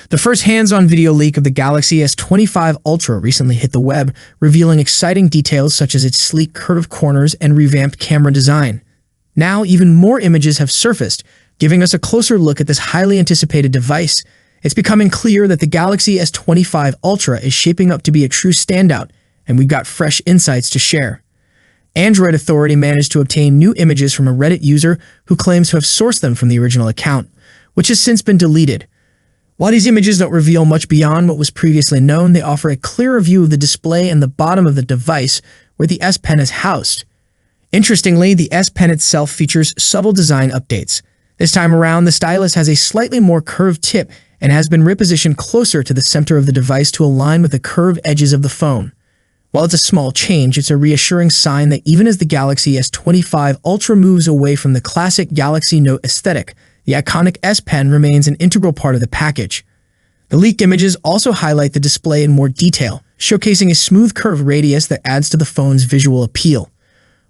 The first hands-on video leak of the Galaxy S25 Ultra recently hit the web, revealing exciting details such as its sleek curved corners and revamped camera design. Now, even more images have surfaced, giving us a closer look at this highly anticipated device. It's becoming clear that the Galaxy S25 Ultra is shaping up to be a true standout, and we've got fresh insights to share. Android Authority managed to obtain new images from a Reddit user who claims to have sourced them from the original account, which has since been deleted. While these images don't reveal much beyond what was previously known, they offer a clearer view of the display and the bottom of the device where the S Pen is housed. Interestingly, the S Pen itself features subtle design updates. This time around, the stylus has a slightly more curved tip and has been repositioned closer to the center of the device to align with the curved edges of the phone. While it's a small change, it's a reassuring sign that even as the Galaxy S25 Ultra moves away from the classic Galaxy Note aesthetic, the iconic S Pen remains an integral part of the package. The leaked images also highlight the display in more detail, showcasing a smooth curved radius that adds to the phone's visual appeal.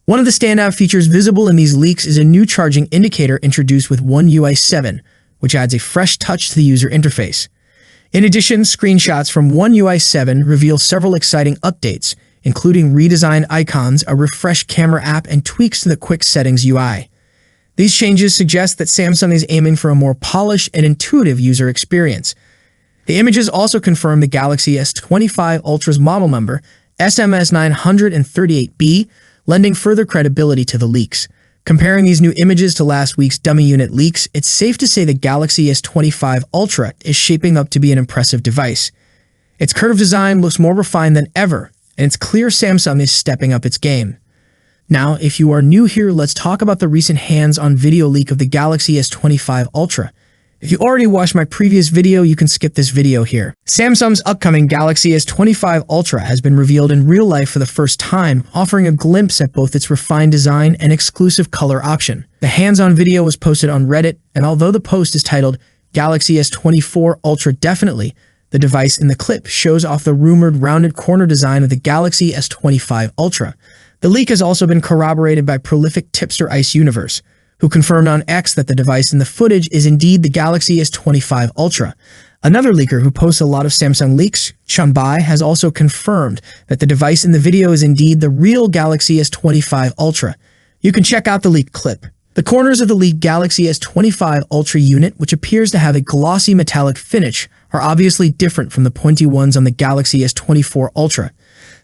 One of the standout features visible in these leaks is a new charging indicator introduced with One UI 7, which adds a fresh touch to the user interface. In addition, screenshots from One UI 7 reveal several exciting updates, including redesigned icons, a refreshed camera app, and tweaks to the Quick Settings UI. These changes suggest that Samsung is aiming for a more polished and intuitive user experience. The images also confirm the Galaxy S25 Ultra's model number, SMS938B, lending further credibility to the leaks. Comparing these new images to last week's dummy unit leaks, it's safe to say the Galaxy S25 Ultra is shaping up to be an impressive device. Its curved design looks more refined than ever, and it's clear Samsung is stepping up its game. Now, if you are new here, let's talk about the recent hands-on video leak of the Galaxy S25 Ultra. If you already watched my previous video, you can skip this video here. Samsung's upcoming Galaxy S25 Ultra has been revealed in real life for the first time, offering a glimpse at both its refined design and exclusive color option. The hands-on video was posted on Reddit, and although the post is titled Galaxy S24 Ultra Definitely, the device in the clip shows off the rumored rounded corner design of the Galaxy S25 Ultra. The leak has also been corroborated by prolific tipster Ice Universe, who confirmed on X that the device in the footage is indeed the Galaxy S25 Ultra. Another leaker who posts a lot of Samsung leaks, Chunbai, has also confirmed that the device in the video is indeed the real Galaxy S25 Ultra. You can check out the leaked clip. The corners of the leaked Galaxy S25 Ultra unit, which appears to have a glossy metallic finish, are obviously different from the pointy ones on the Galaxy S24 Ultra.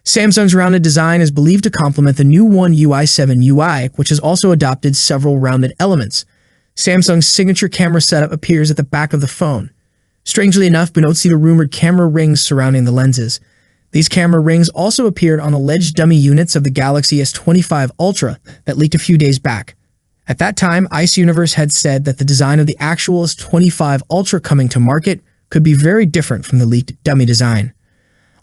Samsung's rounded design is believed to complement the new One UI 7 UI, which has also adopted several rounded elements. Samsung's signature camera setup appears at the back of the phone. Strangely enough, we don't see the rumored camera rings surrounding the lenses. These camera rings also appeared on alleged dummy units of the Galaxy S25 Ultra that leaked a few days back. At that time, Ice Universe had said that the design of the actual S25 Ultra coming to market could be very different from the leaked dummy design.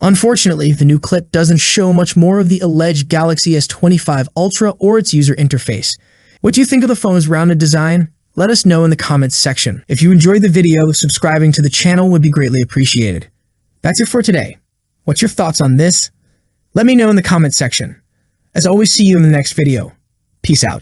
Unfortunately, the new clip doesn't show much more of the alleged Galaxy S25 Ultra or its user interface. What do you think of the phone's rounded design? Let us know in the comments section. If you enjoyed the video, subscribing to the channel would be greatly appreciated. That's it for today. What's your thoughts on this? Let me know in the comments section. As always, see you in the next video. Peace out.